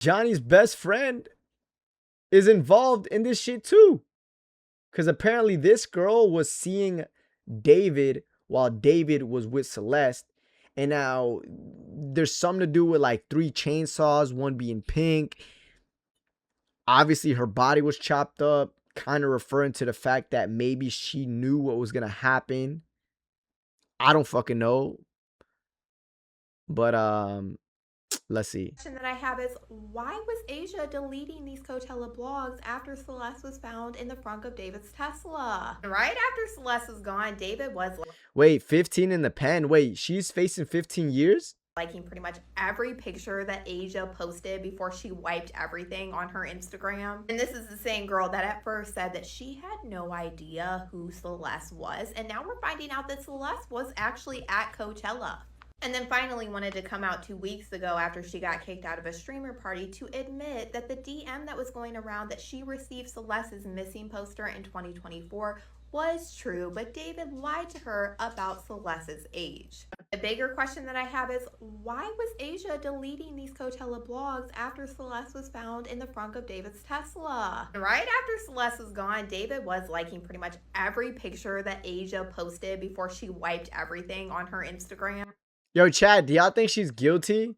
Johnny's best friend is involved in this shit too. Because apparently this girl was seeing David while David was with Celeste. And now there's something to do with like 3 chainsaws, one being pink. Obviously her body was chopped up, kind of referring to the fact that maybe she knew what was going to happen. I don't fucking know. But let's see. Question that I have is, why was Asia deleting these Coachella blogs after Celeste was found in the front of David's Tesla? Right after Celeste was gone, David was Wait, 15 in the pen. Wait, she's facing 15 years? liking pretty much every picture that Asia posted before she wiped everything on her Instagram. And this is the same girl that at first said that she had no idea who Celeste was. And now we're finding out that Celeste was actually at Coachella. And then finally wanted to come out 2 weeks ago after she got kicked out of a streamer party to admit that the DM that was going around that she received Celeste's missing poster in 2024 was true, but David lied to her about Celeste's age. The bigger question that I have is, why was Asia deleting these Coachella blogs after Celeste was found in the front of David's Tesla? Right after Celeste was gone, David was liking pretty much every picture that Asia posted before she wiped everything on her Instagram. Yo, Chad, do y'all think she's guilty?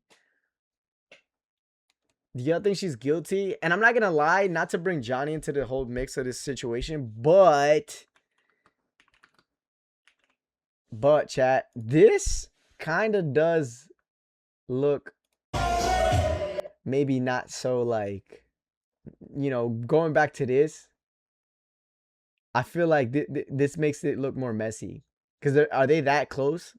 Do y'all think she's guilty? And I'm not going to lie, not to bring Johnny into the whole mix of this situation, but chat, this kind of does look maybe not so like, you know, going back to this, I feel like this makes it look more messy. Because are they that close?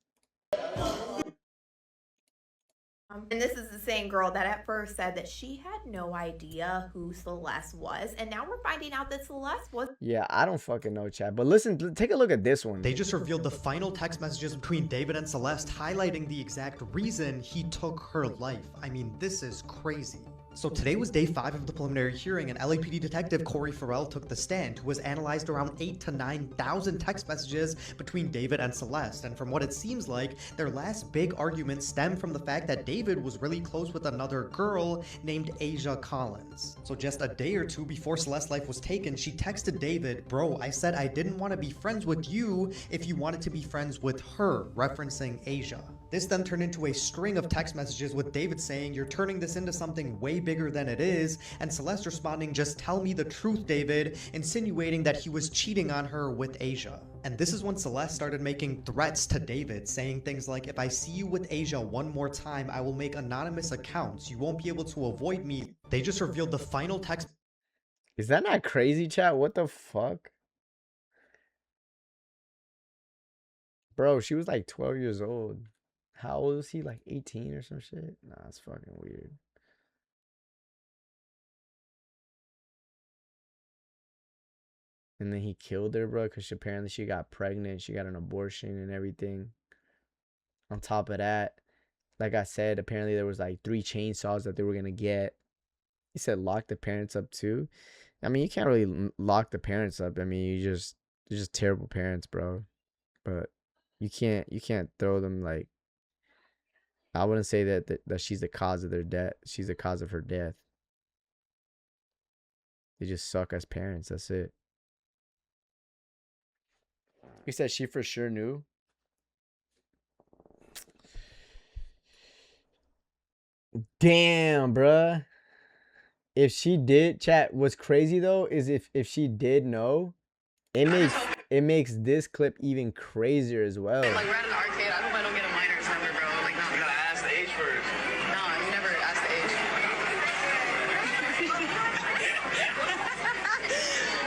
And this is the same girl that at first said that she had no idea who Celeste was. And now we're finding out that Celeste was. Yeah, I don't fucking know, Chad. But listen, take a look at this one. They just revealed the final text messages between David and Celeste, highlighting the exact reason he took her life. I mean, this is crazy. So today was day 5 of the preliminary hearing, and LAPD detective Corey Farrell took the stand, who has analyzed around 8,000 to 9,000 text messages between David and Celeste. And from what it seems like, their last big argument stemmed from the fact that David was really close with another girl named Asia Collins. So just a day or two before Celeste's life was taken, she texted David, "Bro, I said I didn't want to be friends with you if you wanted to be friends with her," referencing Asia. This then turned into a string of text messages with David saying, "You're turning this into something way bigger than it is," and Celeste responding, "Just tell me the truth, David," insinuating that he was cheating on her with Asia. And this is when Celeste started making threats to David, saying things like, "If I see you with Asia one more time, I will make anonymous accounts. You won't be able to avoid me." They just revealed the final text. Is that not crazy, chat? What the fuck? Bro, she was like 12 years old. How old was he? Like 18 or some shit? Nah, that's fucking weird. And then he killed her, bro, because apparently she got pregnant. She got an abortion and everything. On top of that, like I said, apparently there was like 3 chainsaws that they were going to get. He said lock the parents up too. I mean, you can't really lock the parents up. I mean, they're just terrible parents, bro. But you can't throw them like, I wouldn't say that she's the cause of their death. She's the cause of her death. They just suck as parents. That's it. He said she for sure knew. Damn, bruh. If she did, chat, what's crazy though is if she did know, it makes this clip even crazier as well. Like we're at an arcade. I hope I don't get a minor's number, bro. Like no. You gotta ask the age first. No, you never ask the age.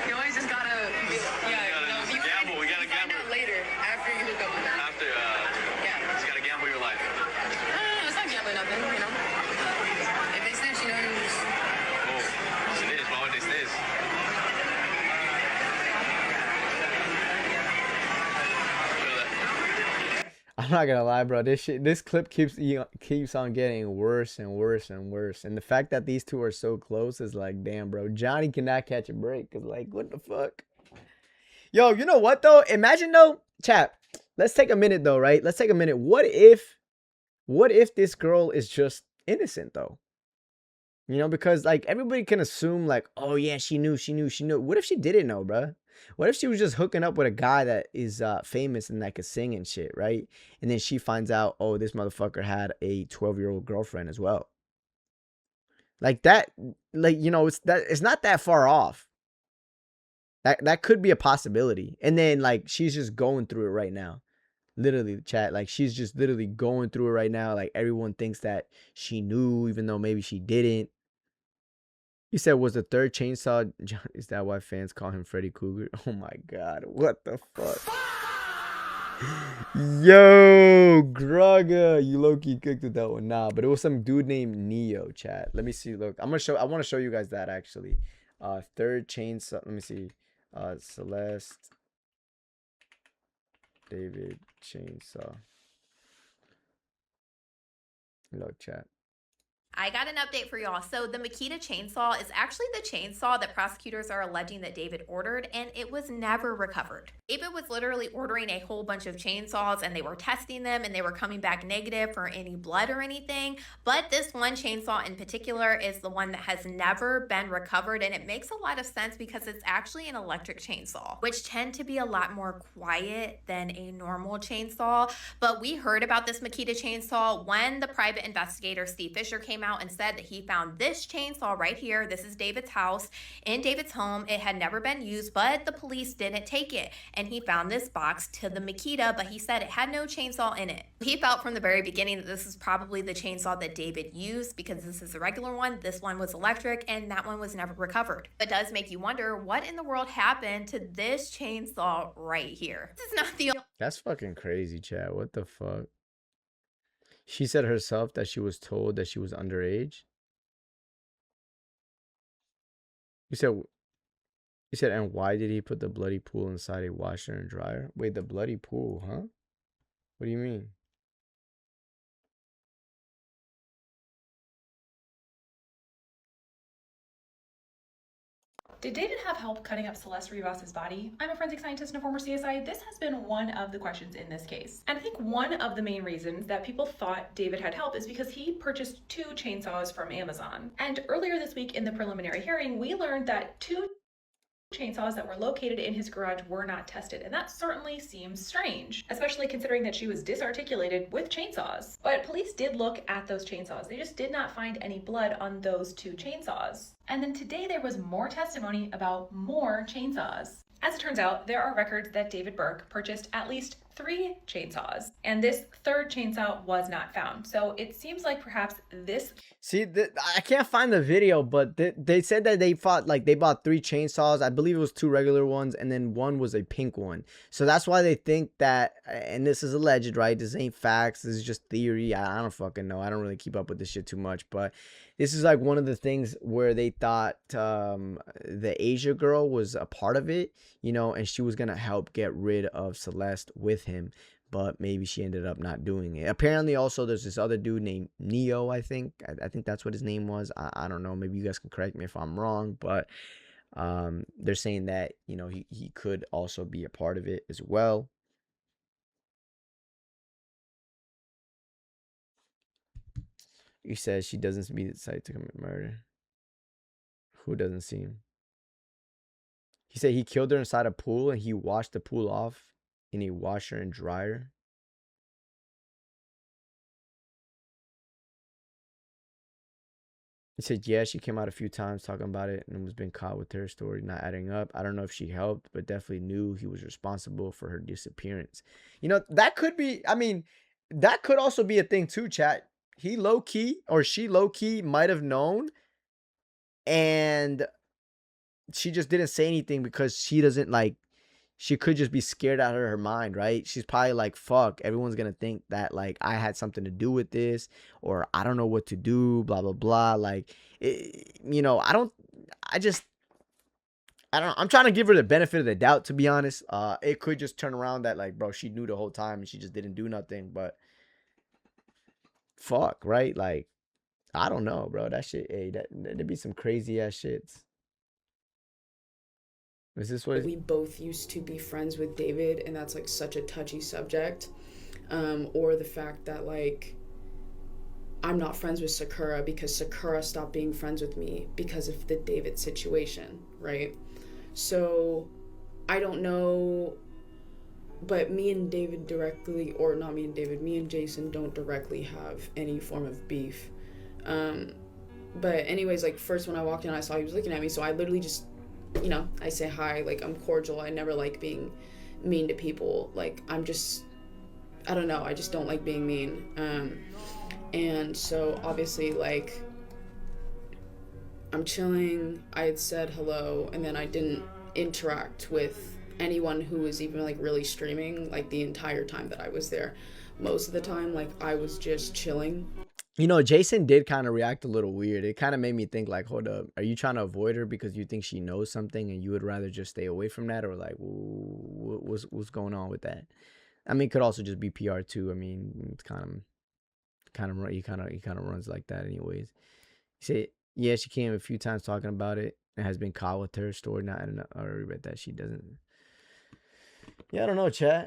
You always just gotta, you gamble. We gotta gamble. Find out later after you hook up with them. After, yeah. You just gotta gamble your life. No, it's not gambling nothing, you know. If they snitch, you know, you just. Oh, snitch. Why would they snitch? I'm not gonna lie, bro. This clip keeps on getting worse and worse and worse. And the fact that these two are so close is like, damn, bro. Johnny cannot catch a break. Cause like, what the fuck? Yo, you know what though? Imagine though, chat. Let's take a minute though, right? Let's take a minute. What if this girl is just innocent though? You know, because like everybody can assume like, oh yeah, she knew. What if she didn't know, bruh? What if she was just hooking up with a guy that is famous and that could sing and shit, right? And then she finds out, oh, this motherfucker had a 12-year-old girlfriend as well. Like that, like, you know, it's not that far off. That could be a possibility. And then like she's just going through it right now. Literally, chat, like she's just literally going through it right now. Like everyone thinks that she knew, even though maybe she didn't. He said, was the third chainsaw? Is that why fans call him Freddy Krueger? Oh my God. What the fuck? Yo, Graga. You low-key cooked with that one. Nah, but it was some dude named Neo, chat. Let me see. Look, I want to show you guys that actually. Third chainsaw. Let me see. Celeste. David chainsaw. Look, chat. I got an update for y'all. So the Makita chainsaw is actually the chainsaw that prosecutors are alleging that David ordered, and it was never recovered. David was literally ordering a whole bunch of chainsaws, and they were testing them, and they were coming back negative for any blood or anything. But this one chainsaw in particular is the one that has never been recovered, and it makes a lot of sense because it's actually an electric chainsaw, which tend to be a lot more quiet than a normal chainsaw. But we heard about this Makita chainsaw when the private investigator Steve Fisher came out and said that he found this chainsaw right here. This is David's house in David's home. It had never been used, but the police didn't take it. And he found this box to the Makita, but he said it had no chainsaw in it. He felt from the very beginning that this is probably the chainsaw that David used because this is a regular one. This one was electric and that one was never recovered. It does make you wonder what in the world happened to this chainsaw right here. This is not the That's fucking crazy, chat. What the fuck? She said herself that she was told that she was underage. You said, and why did he put the bloody pool inside a washer and dryer? Wait, the bloody pool, huh? What do you mean? Did David have help cutting up Celeste Rivas's body? I'm a forensic scientist and a former CSI. This has been one of the questions in this case. And I think one of the main reasons that people thought David had help is because he purchased 2 chainsaws from Amazon. And earlier this week in the preliminary hearing, we learned that 2 chainsaws that were located in his garage were not tested, and that certainly seems strange, especially considering that she was disarticulated with chainsaws. But police did look at those chainsaws. They just did not find any blood on those 2 chainsaws. And then today there was more testimony about more chainsaws. As it turns out, there are records that David Burke purchased at least 3 chainsaws, and this 3rd chainsaw was not found. So it seems like perhaps this... See, I can't find the video, but they said that they bought 3 chainsaws. I believe it was 2 regular ones, and then one was a pink one. So that's why they think that, and this is alleged, right? This ain't facts. This is just theory. I don't fucking know. I don't really keep up with this shit too much, but this is like one of the things where they thought the Asia girl was a part of it, you know, and she was going to help get rid of Celeste with him, but maybe she ended up not doing it. Apparently also there's this other dude named Neo, I think think that's what his name was. I don't know, maybe you guys can correct me if I'm wrong, but they're saying that, you know, he could also be a part of it as well. He says she doesn't see the site to commit murder. Who doesn't see him? He said he killed her inside a pool and he washed the pool off in a washer and dryer. He said, yeah, she came out a few times talking about it and was being caught with her story not adding up. I don't know if she helped, but definitely knew he was responsible for her disappearance. You know, that could be, I mean, that could also be a thing too, chat. He low-key, or she low-key might have known, and she just didn't say anything because she doesn't, like, she could just be scared out of her mind, right? She's probably like, fuck, everyone's gonna think that, like, I had something to do with this, or I don't know what to do, blah, blah, blah. Like, you know, I'm trying to give her the benefit of the doubt, to be honest. It could just turn around that, like, bro, she knew the whole time and she just didn't do nothing, but fuck, right? Like, I don't know, bro. That shit, hey, there'd be some crazy ass shits. Is this what we both used to be friends with David, and that's like such a touchy subject, or the fact that, like, I'm not friends with Sakura because Sakura stopped being friends with me because of the David situation, right? So I don't know, but me and David directly, or not me and David, me and Jason don't directly have any form of beef. But anyways, like first when I walked in, I saw he was looking at me, so I literally just, I say hi, like I'm cordial. I never like being mean to people. Like I don't know, I just don't like being mean. And so obviously, like, I'm chilling, I had said hello, and then I didn't interact with anyone who was even like really streaming like the entire time that I was there. Most of the time, like, I was just chilling. Jason did kind of react a little weird. It kind of made me think like, hold up, are you trying to avoid her because you think she knows something and you would rather just stay away from that, or like, what's going on with that? I mean, it could also just be PR too. I mean, it's he kind of runs like that anyways. He said, yeah, she came a few times talking about it and has been caught with her story. Not, I read that she doesn't. Yeah, I don't know, chat.